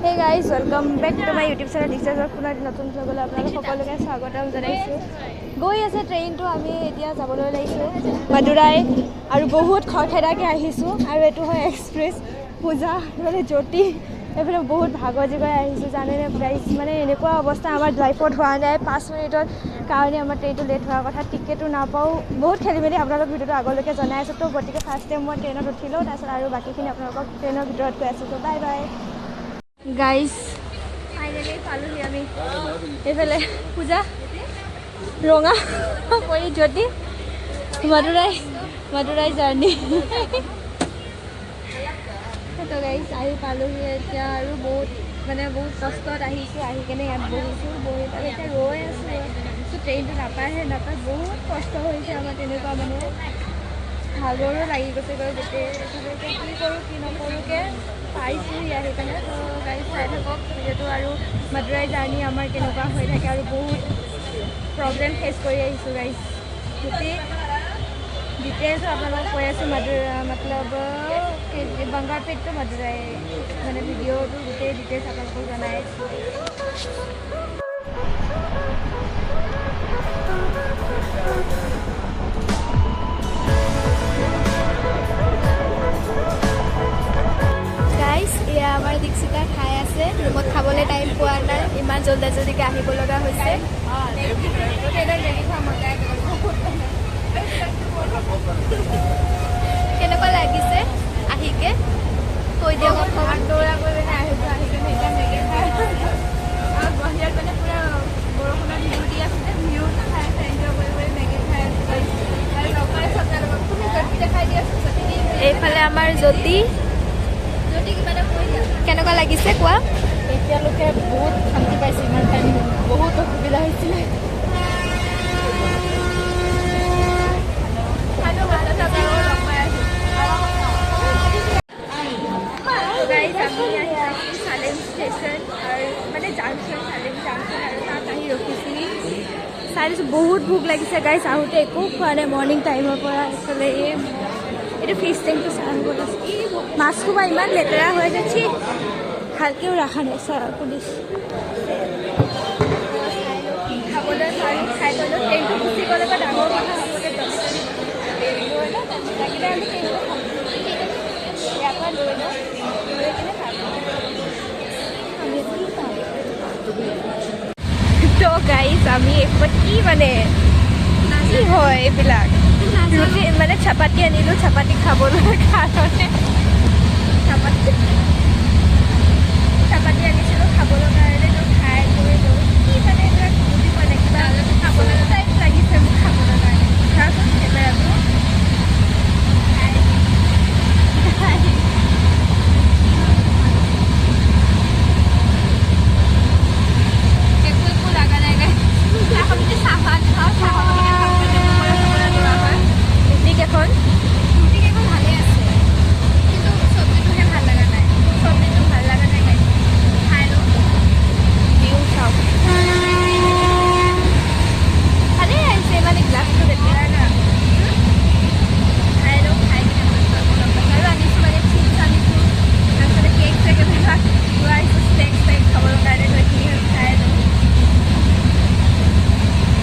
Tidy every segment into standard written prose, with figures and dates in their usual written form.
Hey guys, welcome back to my YouTube channel. This is আপোনাৰ নতুন ব্লগলৈ আপোনালোক সকলোকে স্বাগতম জনাইছোঁ। গৈ আছে ট্ৰেইনটো আমি এতিয়া যাবলৈ ওলাইছোঁ মাদুৰাই আৰু বহুত খৰখেদাকৈ আহিছোঁ আৰু এইটো হয় এক্সপ্ৰেছ পূজা মানে জ্যোতি এইফালে বহুত ভাগজি গৈ আহিছোঁ জানেনে প্ৰাইচ মানে এনেকুৱা অৱস্থা আমাৰ লাইফত হোৱা নাই 5 মিনিটৰ কাৰণে আমাৰ ট্ৰেইনটো লেট হোৱাৰ কথা টিকেটো নাপাওঁ বহুত খেলি মেলি আপোনালোক ভিডিঅ'টো আগলৈকে জনাই আছোঁ তো গতিকে ফাৰ্ষ্ট টাইম মই ট্ৰেইনত উঠিলোঁ তাৰপিছত আৰু বাকীখিনি আপোনালোকক ট্ৰেইনৰ ভিতৰত কৈ আছোঁ তো বাই বাই গাইজ ফাইনেলি পালোহি আমি এইফালে পূজা ৰঙা কৰি জ্যোতি মাদুৰাই জাৰ্ণি তো গাইজ আহি পালোহি এতিয়া আৰু বহুত কষ্টত আহিছোঁ আহি কেনে ইয়াত বহিছোঁ বহি পেলাই এতিয়া ৰৈ আছোঁ ট্ৰেইনটো নাপায় বহুত কষ্ট হৈছে আমাৰ তেনেকুৱা মানে ভাগৰো লাগি গৈছে গৈ গোটেই কি কৰোঁ কি নকৰোঁকৈ পাইছোঁহি আহি কেনে তো গাড়ী চাই থাকক যিহেতু আৰু মাদুৰাই জাৰ্ণি আমাৰ কেনেকুৱা হৈ থাকে আৰু বহুত প্ৰব্লেম ফেচ কৰি আহিছোঁ গাড়ী গোটেই ডিটেইলছ আপোনালোকক কৈ আছোঁ মতলব বাংগাৰপেট টু মাদুৰাই মানে ভিডিঅ'টো গোটেই ডিটেইলছ আপোনালোকক জনাই আছোঁ এয়া আমাৰ দীক্ষিতা খাই আছে ৰুমত খাবলৈ টাইম পোৱা নাই ইমান জল্দিকৈ আহিব লগা হৈছে কেনেকুৱা লাগিছে আহিকে কৈ দিয়ক অকণমান দৌৰা কৰি পিনে আহিছোঁ আহি কিনে এতিয়া মেগী খাই আৰু বাহিৰত মানে পূৰা বৰষুণৰ ভিউ দি আছিলে ভিউ খাই আছে এনজয় কৰি মেগী খাই আছে আৰু লগৰে চব তুমি জ্যোতি দেখাই দি আছোঁ এইফালে আমাৰ জ্যোতি কেনেকুৱা লাগিছে কোৱা এতিয়ালৈকে বহুত শান্তি পাইছোঁ ইমান টাইম বহুত অসুবিধা হৈছিলে চালেম ষ্টেচন আৰু মানে জাংচন চালেম জাংচন আৰু তাত আহি ৰখিছিলোঁ চাইছোঁ বহুত ভোক লাগিছে গাইছ আহোঁতে একো খোৱা নাই মৰ্ণিং টাইমৰ পৰা এইফালে এইটো ফিছ টেংকটো চাহ গ'ল আছে মাছ খোবা ইমান লেতেৰা হৈ যাচ্ছে ভালকৈও ৰখা নাই ছাৰ পুলিচ খাবলৈ পাৰি খাই গ'লোঁ ট্ৰেইনটো গুচি গ'লে বা ডাঙৰ কথা হ'বলৈ লাগিলে আমি ট্ৰেইনটো ইয়াৰ পৰা লৈ লওঁ লৈ কিনে তো গাইজ আমি এইবাৰ কি মানে কি হয় এইবিলাক ৰুটি মানে চাপাতি আনিলোঁ চাপাতি খাবলৈ কাৰণে চাপাতি আনিছিলোঁ খাবলৈ কাৰণে তো খাই কৰিলোঁ কি মানে এইবিলাক বুজি পোৱা নাই কিবা খাবলৈ টাইম লাগিছে মোক খাবলৈ কাৰণে চাওঁচোন কেমেৰাটো একো লগা নাই এখন যদি চাহপাত খাওঁ এখন ৰুটিকেইখন ভালেই আছে কিন্তু চব্জিটোহে ভাল লগা নাই চব্জিটো ভাল লগা নাই খাই লওঁ দিওঁ চাওক ভালেই আহিছে মানে গ্লাছটো লেতেৰা না খাই লওঁ খাই কিনে আৰু আনিছোঁ মানে চিপছ আনিছোঁ তাৰপিছতে কেক চেক এইবিলাক লৈ আহিছোঁ স্নেক্স চেক খাবৰ কাৰণে সেইখিনি খাই লওঁ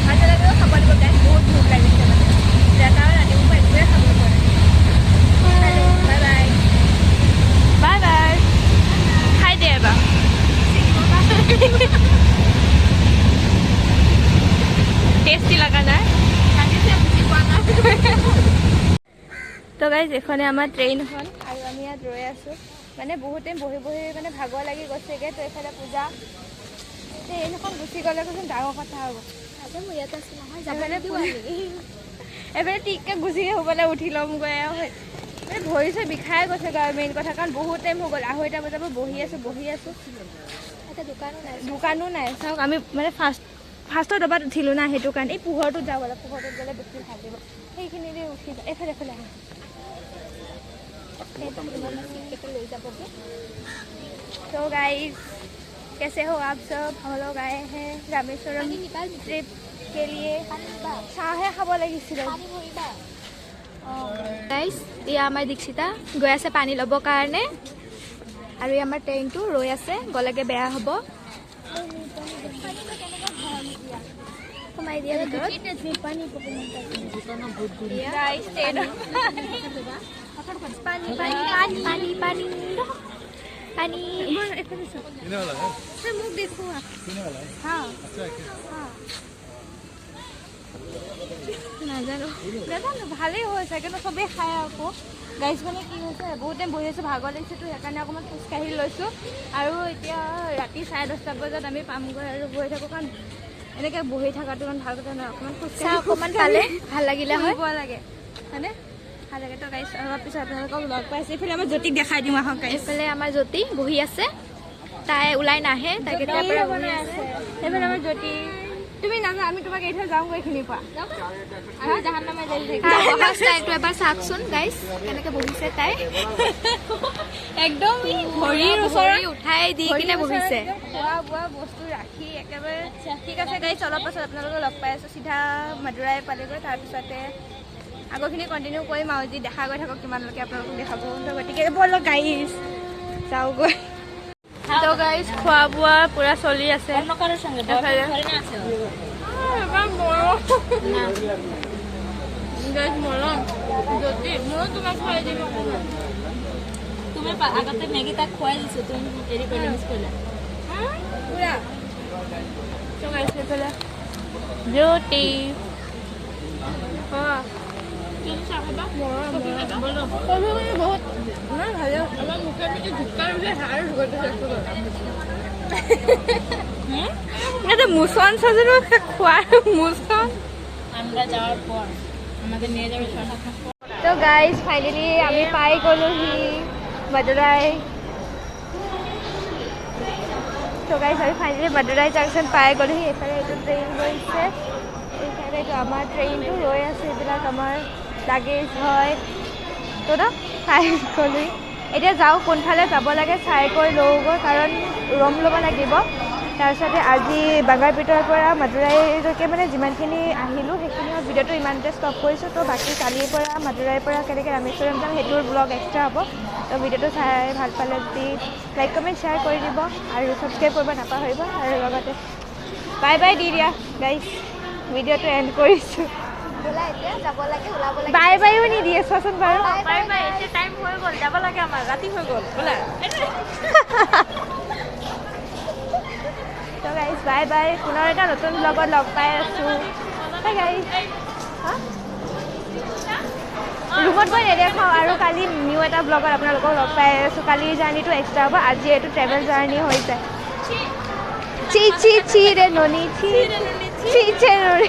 মাজে লাগেও খাব দিব গাইছ বহুত ভোক লাগিছে মানে ৰাতিপুৱা ৰাতিপুৱা একোৱে খাব পৰা নাই বাই বাই বাই বাই খাই দে এবাৰ টেষ্টি লগা নাই তো গাইজ এইখনে আমাৰ ট্ৰেইনখন আৰু আমি ইয়াত ৰৈ আছোঁ মানে বহুত টাইম বহি বহি মানে ভাগৰ লাগি গৈছেগৈ তো এইফালে পূজা ট্ৰেইনখন গুচি গ'লে কৈছোন ডাঙৰ কথা হ'ব মোৰ ইয়াত আছোঁ নহয় এইফালে টিককৈ গুচি হ'বলৈ উঠি ল'মগৈ মানে ভৰি চৰি বিষাই গৈছেগৈ আৰু মেইন কথা কাৰণ বহুত টাইম হৈ গ'ল 2:30 বজাৰ পৰা বহি আছোঁ এটা দোকানো নাই চাওক আমি মানে ফাৰ্ষ্টৰ ডবাত উঠিলোঁ না সেইটো কাৰণে এই পোহৰটোত যাব লাগে পোহৰটোত গ'লে বেছি ভাল লাগিব সেইখিনিতে উঠি যাওঁ এইফালে আহোঁ লৈ যাবগৈ তো গাইজ कैसे हो आप सब हम लोग आए हैं रामेश्वरम ट्रिप के लिए चाहे खाब लगिছিল गाइस या आमार दीक्षिता गई आछे पानी लबर कारणे আৰু আমাৰ ট্ৰেইনটো ৰৈ আছে, গ'লেগে বেয়া হ'ব। সোমাই দিয়া ভিতৰত। পানী মোক দেখুৱা নাজানো ভালেই হৈছে, কিন্তু চবেই খাই আকৌ। গাইজ মানে কি হৈছে, বহুত টাইম বহি আছোঁ, ভাগৰ লাগিছেতো, সেইকাৰণে অকণমান খোজকাঢ়ি লৈছোঁ। আৰু এতিয়া ৰাতি 10:30 বজাত আমি পামগৈ আৰু বহি থাকোঁ, কাৰণ এনেকৈ বহি থকাটো ইমান ভাল কথা নহয়। অকণমান খোজকাঢ়ি অকণমান পালে ভাল লাগিলে হয় লাগে হয়নে? ভাল লাগে। তো গাইজ অলপ পিছত আপোনালোকক লগ পাইছে। এইফালে আমাৰ জ্যোতিক দেখাই দিওঁ আহক। এইফালে আমাৰ জ্যোতি বহি আছে, তাই ওলাই নাহে, তাই কেতিয়াৰ পৰা বহি আছে। সেইফালে আমাৰ জ্যোতি, তুমি জানা আমি তোমাক এৰি থৈ যাওঁগৈ এইখিনিৰ পৰা। ষ্টাইলটো এবাৰ চাওকচোন গাইজ, কেনেকৈ বহিছে তাই। একদম ভৰিৰ ওচৰত উঠাই দি কিনে বহিছে। খোৱা বোৱা বস্তু ৰাখি একেবাৰে ঠিক আছে গাইজ। অলপ পাছত আপোনালোকক লগ পাই আছোঁ, চিধা মাদুৰাই পালেগৈ। তাৰপিছতে আগৰখিনি কণ্টিনিউ কৰিম আৰু যি দেখা গৈ থাকক কিমানলৈকে আপোনালোকক দেখাব। গতিকে ব'লক গাইজ যাওঁগৈ। তো গাইজ খোৱা বোৱা পুৰা চলি আছে। তুমি আগতে মেগী তাক খুৱাই দিছো, তুমি এৰি কৰিলে মিছ কৰিলা পুৰা। জ্যোতি বহুত মুচন সাজানো খোৱাৰ মুচন আমৰা যাওয়াৰ পৰ আমাদেৰ নিয়ে যাবে। তো গাইজ ফাইনেলি আমি পাই গ'লোহি মাদুৰাই। তো গাইজ আমি ফাইনেলি মাদুৰাই জাংচন পাই গ'লোহি। এইফালে এইটো ট্ৰেইন গৈছে, এইফালে এইটো আমাৰ ট্ৰেইনটো ৰৈ আছে। এইবিলাক আমাৰ লাগেজ হয়। তো ন পাই গ'লোহি। এতিয়া যাওঁ, কোনফালে যাব লাগে চাই কৰি লওঁগৈ, কাৰণ ৰুম ল'ব লাগিব। তাৰপিছতে আজি বাগাৰপেটৰ পৰা মাদুৰাইলৈকে মানে যিমানখিনি আহিলোঁ সেইখিনি ভিডিঅ'টো ইমানতে ষ্টপ কৰিছোঁ। তো বাকী কালিৰ পৰা মাদুৰাইৰ পৰা কেনেকৈ ৰামেশ্বৰম যাম সেইটোৰ ব্লগ এক্সট্ৰা হ'ব। তো ভিডিঅ'টো চাই ভাল পালে যদি লাইক কমেণ্ট শ্বেয়াৰ কৰি দিব আৰু ছাবস্ক্ৰাইব কৰিব নাপাহৰিব। আৰু লগতে বাই বাই দি দিয়া গাইজ, ভিডিঅ'টো এণ্ড কৰিছোঁ। বাই বাইও নিদিয়ে চোৱাচোন বাৰু। টাইম হৈ গ'ল, যাব লাগে, আমাৰ ৰাতি হৈ গ'ল বোলা। তো গাইজ বাই বাই, পুনৰ এটা নতুন ব্লগত লগ পাই আছোঁ। বাই গাইজ। ৰুমত গৈ নেদেখাওঁ, আৰু কালি নিউ এটা ব্লগত আপোনালোকক লগ পাই আছোঁ। কালিৰ জাৰ্ণিটো এক্সট্ৰা হ'ব, আজি এইটো ট্ৰেভেল জাৰ্ণি হৈ যায়। চি চি চি ৰে ননি চি চি চি ৰে ননি।